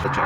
得咗。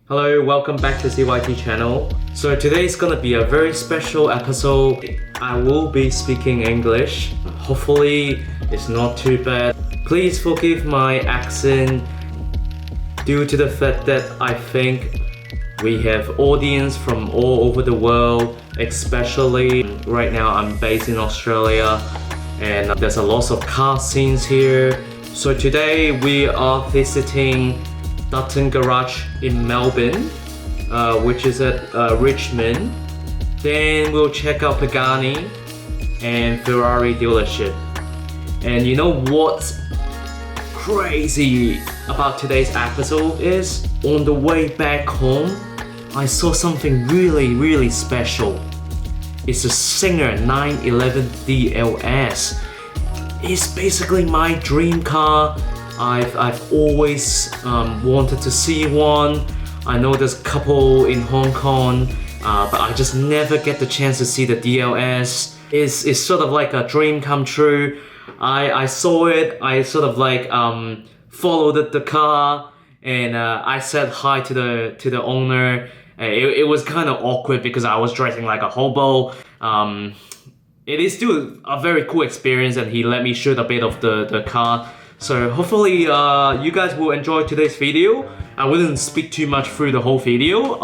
Hello, welcome back to CYT channel. So today is gonna be a very special episode. I will be speaking English. Hopefully it's not too bad. Please forgive my accent due to the fact that I think we have audience from all over the world, especially right now I'm based in Australia and there's a lot of car scenes here. So today we are visiting Dutton Garage in Melbourne, which is at Richmond. Then we'll check out Pagani and Ferrari dealership. And you know what's crazy about today's episode is on the way back home, I saw something really special. It's a Singer 911 DLS. It's basically my dream car. I've always wanted to see one. I know there's a couple in Hong Kong, but I just never get the chance to see the DLS. It's sort of like a dream come true. I saw it, I sort of like followed the car, and I said hi to the owner. It was kind of awkward because I was dressing like a hobo. It is still a very cool experience, and he let me shoot a bit of the car. So hopefully you guys will enjoy today's video. I wouldn't speak too much through the whole video,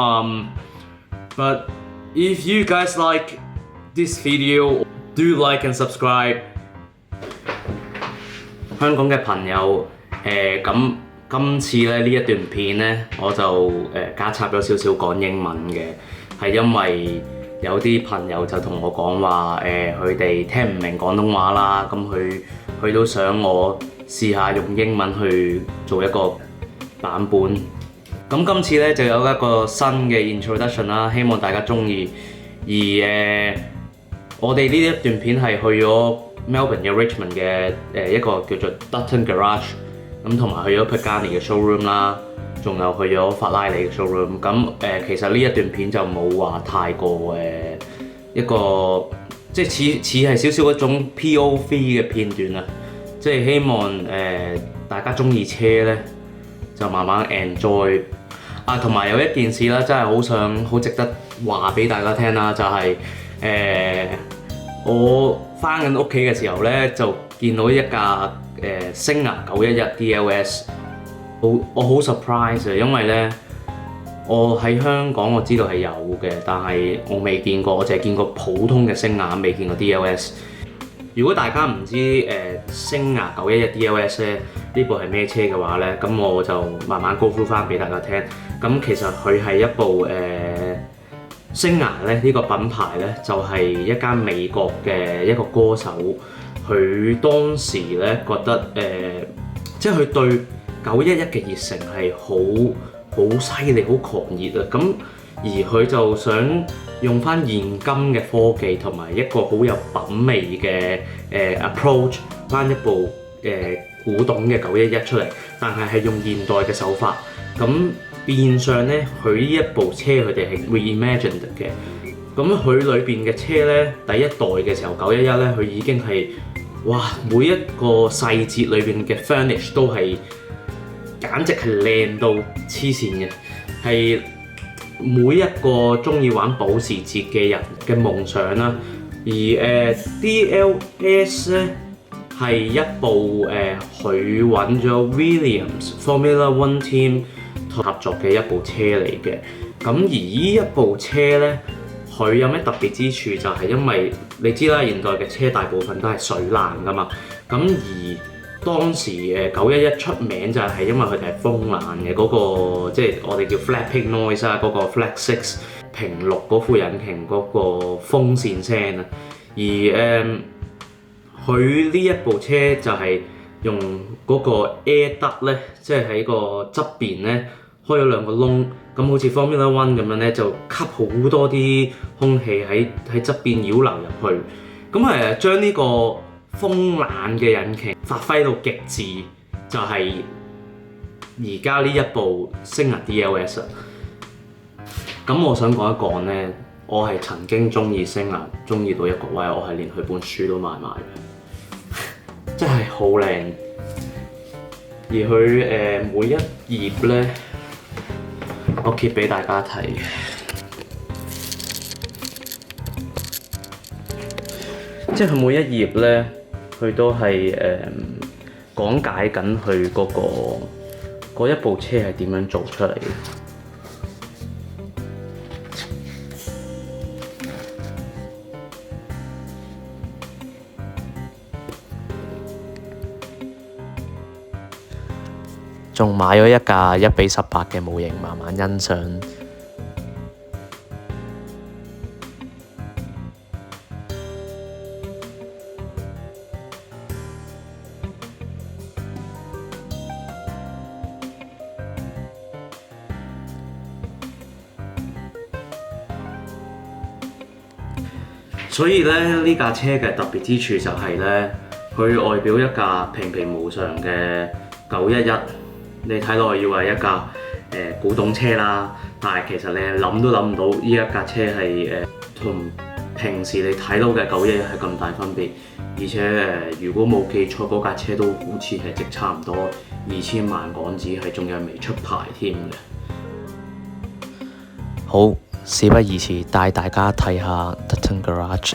but if you guys like this video, do like and subscribe. 香港嘅朋友，咁今次咧呢一段片咧，我就加插咗少少講英文嘅，係因為有啲朋友就同我講話，佢哋聽唔明廣東話啦，咁佢都想我試下用英文去做一個版本。咁今次咧就有一個新嘅 introduction 啦，希望大家鍾意。而我哋呢一段片係去咗 Melbourne 嘅 Richmond 嘅一個叫做 Dutton Garage， 咁同埋去咗 Pagani 嘅 showroom 啦，仲有去咗法拉利嘅 showroom。咁其實呢一段片就冇話太過一個即係似係少少一種 POV 嘅片段啊。即係希望大家鍾意車咧，就慢慢 enjoy。同埋有一件事啦，真係好值得話俾大家聽啦，就係我返緊屋企嘅時候咧，就見到一架Singer 911 DLS， 我好 surprise 啊，因為咧我喺香港我知道係有嘅，但係我未見過，我淨係見過普通嘅Singer，未見過 DLS。如果大家唔知Singer 911 DLS 咧呢部係咩車嘅話咧，咁我就慢慢 go through 翻俾大家聽。咁其實佢係一部Singer 咧呢個品牌咧就係一間美國嘅一個歌手，佢當時咧覺得即係佢對911嘅熱誠係好犀利、好狂熱啊！咁而佢就想用翻現今嘅科技同埋一個好有品味嘅approach 翻一部古董嘅911出嚟，但係用現代嘅手法。咁變相咧，佢呢一部車佢哋係 reimagined 嘅。咁佢裏邊嘅車咧，第一代嘅時候911咧，佢已經係哇每一個細節裏邊嘅 finish 都係簡直係靚到黐線嘅，係每一個中意玩保時捷嘅人嘅夢想啦。而DLS 咧係一部佢揾咗 Williams Formula One Team 合作嘅一部車嚟嘅。咁而呢一部車咧，佢有咩特別之處就係因為你知啦，現代嘅車大部分都係水冷㗎嘛。咁而當時911出名就係因為佢哋係風爛嘅嗰個，即係我哋叫 flapping noise 啊，嗰個 flat six 平六嗰副引擎嗰個風扇聲啊。而佢呢一部車就係用嗰個 air duct 咧，即係喺個側邊咧開咗2個窿，咁好似 Formula One 咁樣咧，就吸好多啲空氣喺側邊擾流入去，咁將呢個風冷嘅引擎發揮到極致，就係而家呢一部星人 DLS。咁我想講一講咧，我係曾經中意星人，中意到一個位，我係連佢本書都買埋嘅，真係好靚。而佢每一頁咧，我揭俾大家睇，即係佢每一頁咧，佢都係講解緊佢嗰一部車係點樣做出嚟嘅。仲買咗一架1:18嘅模型，慢慢欣賞。所以咧，呢架車嘅特別之處就係咧，佢外表一架平平無常嘅911。你睇落以為一架古董車啦，但係其實你係諗都諗唔到呢一架車係同平時你睇到嘅911係咁大分別，而且如果冇記錯嗰架車都好似係值差唔多2000萬港紙，係仲有未出牌添嘅。好，事不宜遲，帶大家睇下 Dutton Garage